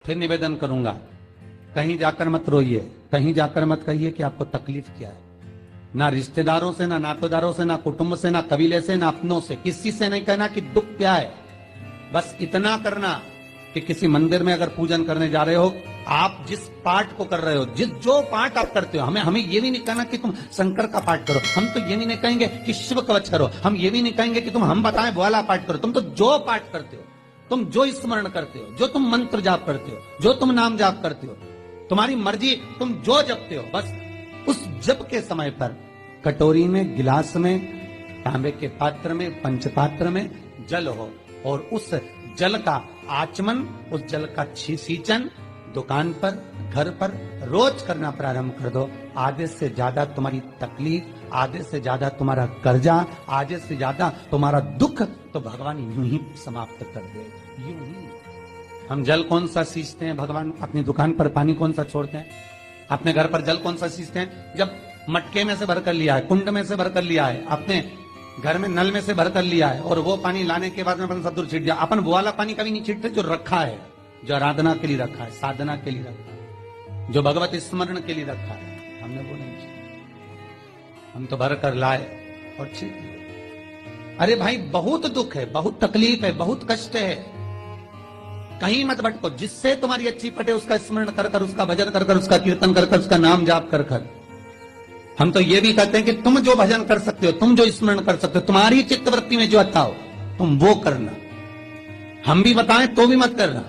फिर निवेदन करूंगा, कहीं जाकर मत रोइए, कहीं जाकर मत कहिए कि आपको तकलीफ क्या है। ना रिश्तेदारों से, ना नातेदारों से, ना कुटुंब से, ना कबीले से, ना अपनों से, किसी से नहीं कहना कि दुख क्या है। बस इतना करना कि किसी मंदिर में अगर पूजन करने जा रहे हो, आप जिस पाठ को कर रहे हो, जो पाठ आप करते हो, हमें ये भी नहीं कहना कि तुम शंकर का पाठ करो, हम तो ये भी नहीं कहेंगे कि शिव कवच करो, हम ये भी नहीं कहेंगे कि तुम हम बताएं वो वाला पाठ करो। तुम तो जो पाठ करते हो, तुम जो स्मरण करते हो, जो तुम मंत्र जाप करते हो, जो तुम नाम जाप करते हो, तुम्हारी मर्जी, तुम जो जपते हो, बस उस जप के समय पर कटोरी में, गिलास में, तांबे के पात्र में, पंचपात्र में जल हो और उस जल का आचमन, उस जल का सींचन दुकान पर, घर पर रोज करना प्रारंभ कर दो। आधे से ज्यादा तुम्हारी तकलीफ, आधे से ज्यादा तुम्हारा कर्जा, आधे से ज्यादा तुम्हारा दुख तो भगवान यूं ही समाप्त कर दे। यूं ही हम जल कौन सा सींचते हैं भगवान? अपनी दुकान पर पानी कौन सा छोड़ते हैं? अपने घर पर जल कौन सा सींचते हैं? जब मटके में से भर कर लिया है, कुंड में से भर कर लिया है, अपने घर में नल में से भर कर लिया है और वो पानी लाने के बाद में अपन सब दूर छीट दिया। अपन वो वाला पानी कभी नहीं छीटते जो रखा है, जो आराधना के लिए रखा है, साधना के लिए रखा है, जो भगवत स्मरण के लिए रखा है, हमने वो नहीं छीटा। हम तो भर कर लाए और छीट दिए। अरे भाई, बहुत दुख है, बहुत तकलीफ है, बहुत कष्ट है, कहीं मत भटको। जिससे तुम्हारी अच्छी पटे उसका स्मरण कर कर, उसका भजन कर कर, उसका कीर्तन कर कर, उसका नाम जाप कर कर। हम तो ये भी कहते हैं कि तुम जो भजन कर सकते हो, तुम जो स्मरण कर सकते हो, तुम्हारी चित्तवृत्ति में जो अच्छा हो तुम वो करना। हम भी बताएं तो भी मत करना।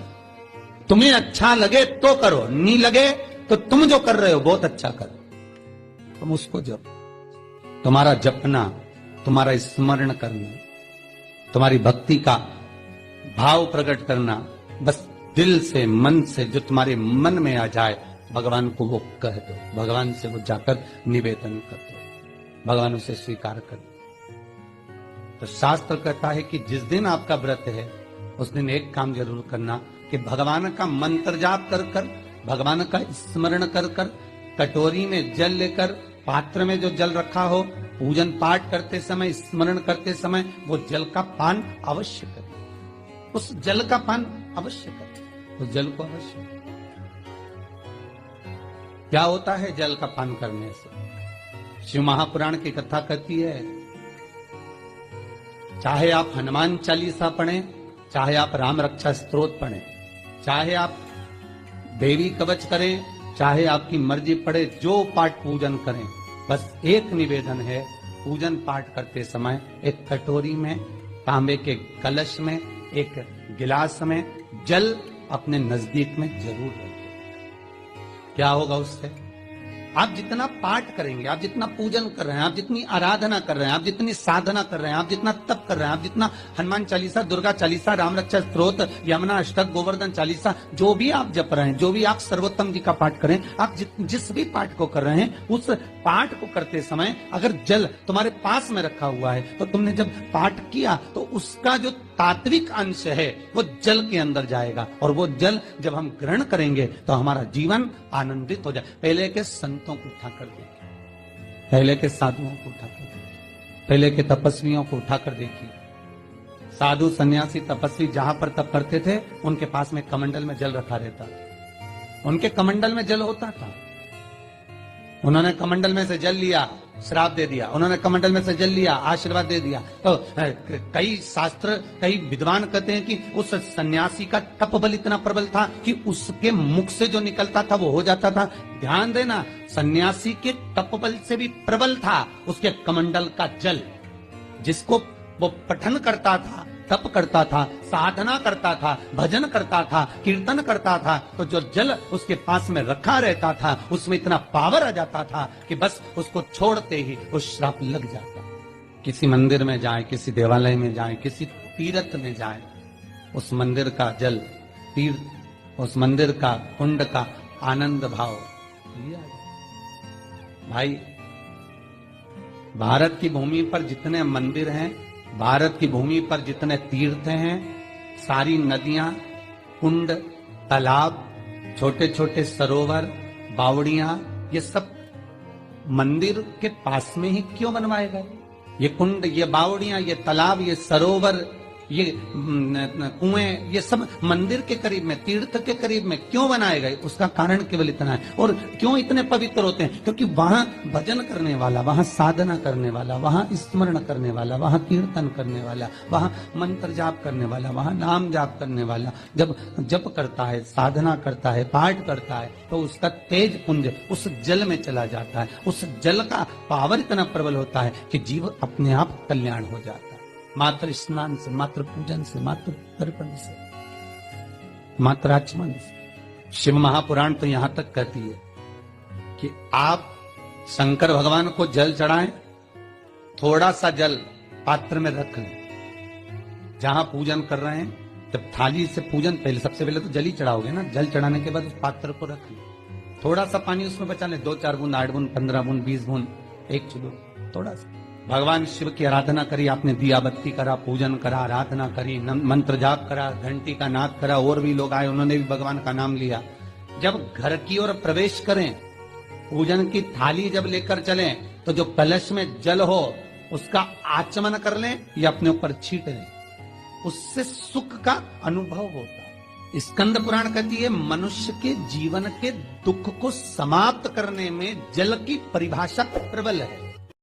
तुम्हें अच्छा लगे तो करो, नहीं लगे तो तुम जो कर रहे हो बहुत अच्छा करो, तुम उसको जप। तुम्हारा जपना, तुम्हारा स्मरण करना, तुम्हारी भक्ति का भाव प्रकट करना, बस दिल से, मन से, जो तुम्हारे मन में आ जाए भगवान को वो कह दो, भगवान से वो जाकर निवेदन कर दो, भगवान उसे स्वीकार कर दो। तो शास्त्र कहता है कि जिस दिन आपका व्रत है उस दिन एक काम जरूर करना कि भगवान का मंत्र जाप कर कर, भगवान का स्मरण कर कर, कटोरी में जल लेकर, पात्र में जो जल रखा हो, पूजन पाठ करते समय, स्मरण करते समय वो जल का पान अवश्य करें। उस जल का पान अवश्य करें, उस जल को अवश्य। क्या होता है जल का पान करने से? शिव महापुराण की कथा कहती है, चाहे आप हनुमान चालीसा पढ़ें, चाहे आप राम रक्षा स्तोत्र पढ़ें, चाहे आप देवी कवच करें, चाहे आपकी मर्जी पड़े, जो पाठ पूजन करें, बस एक निवेदन है, पूजन पाठ करते समय एक कटोरी में, तांबे के कलश में, एक गिलास में जल अपने नजदीक में जरूर रखें। क्या होगा उससे? आप जितना पाठ करेंगे, आप जितना पूजन कर रहे हैं, आप जितनी आराधना कर रहे हैं, आप जितनी साधना कर रहे हैं, आप जितना तप कर रहे हैं, आप जितना हनुमान चालीसा, दुर्गा चालीसा, राम रक्षा स्तोत्र, यमुना अष्टक, गोवर्धन चालीसा, जो भी आप जप रहे हैं, जो भी आप सर्वोत्तम जी का पाठ करें, आप जिस भी पाठ को कर रहे हैं, उस पाठ को करते समय अगर जल तुम्हारे पास में रखा हुआ है तो तुमने जब पाठ किया तो उसका जो तात्विक अंश है वो जल के अंदर जाएगा और वो जल जब हम ग्रहण करेंगे तो हमारा जीवन आनंदित हो जाए। पहले के संतों को उठाकर देखिए, पहले के साधुओं को उठाकर देखिए, पहले के तपस्वियों को उठाकर देखिए। साधु सन्यासी तपस्वी जहां पर तप करते थे उनके पास में कमंडल में जल रखा रहता था, उनके कमंडल में जल होता था। उन्होंने कमंडल में से जल लिया, श्राप दे दिया, उन्होंने कमंडल में से जल लिया, आशीर्वाद दे दिया। तो कई शास्त्र, कई विद्वान कहते हैं कि उस सन्यासी का तप बल इतना प्रबल था कि उसके मुख से जो निकलता था वो हो जाता था। ध्यान देना, सन्यासी के तप बल से भी प्रबल था उसके कमंडल का जल, जिसको वो पठन करता था, तप करता था, साधना करता था, भजन करता था, कीर्तन करता था, तो जो जल उसके पास में रखा रहता था उसमें इतना पावर आ जाता था कि बस उसको छोड़ते ही वो श्राप लग जाता। किसी मंदिर में जाए, किसी देवालय में जाए, किसी तीर्थ में जाए, उस मंदिर का जल, तीर्थ, उस मंदिर का कुंड का आनंद भाव लिया जाए। भाई, भारत की भूमि पर जितने मंदिर हैं, भारत की भूमि पर जितने तीर्थ हैं, सारी नदियां, कुंड, तालाब, छोटे छोटे सरोवर, बावड़ियां, ये सब मंदिर के पास में ही क्यों बनवाए गए? ये कुंड, ये बावड़ियां, ये तालाब, ये सरोवर, ये कुएं, ये सब मंदिर के करीब में, तीर्थ के करीब में क्यों बनाए गए? उसका कारण केवल इतना है। और क्यों इतने पवित्र होते हैं? क्योंकि वहां भजन करने वाला, वहां साधना करने वाला, वहां स्मरण करने वाला, वहां कीर्तन करने वाला, वहां मंत्र जाप करने वाला, वहां नाम जाप करने वाला जब जप करता है, साधना करता है, पाठ करता है, तो उसका तेज पुंज उस जल में चला जाता है। उस जल का पावर इतना प्रबल होता है कि जीव अपने आप कल्याण हो जाता है। मात्र स्नान से, मात्र पूजन से, मात्र तर्पण से, मात्र आचमन से। शिव महापुराण तो यहां तक कहती है कि आप शंकर भगवान को जल चढ़ाएं, थोड़ा सा जल पात्र में रख लें। जहां पूजन कर रहे हैं, जब थाली से पूजन, पहले सबसे पहले तो जल ही चढ़ाओगे ना, जल चढ़ाने के बाद उस पात्र को रख लें, थोड़ा सा पानी उसमें बचा लें, 2-4 बूंद, 8 बूंद, 15 बूंद, 20 बूंद, 1 चुलो, थोड़ा सा। भगवान शिव की आराधना करी आपने, दिया बत्ती करा, पूजन करा, आराधना करी, मंत्र जाप करा, घंटी का नाद करा, और भी लोग आए, उन्होंने भी भगवान का नाम लिया। जब घर की ओर प्रवेश करें, पूजन की थाली जब लेकर चलें, तो जो कलश में जल हो उसका आचमन कर लें या अपने ऊपर छीट लें, उससे सुख का अनुभव होता है। स्कंद पुराण कहती है मनुष्य के जीवन के दुख को समाप्त करने में जल की परिभाषा प्रबल है।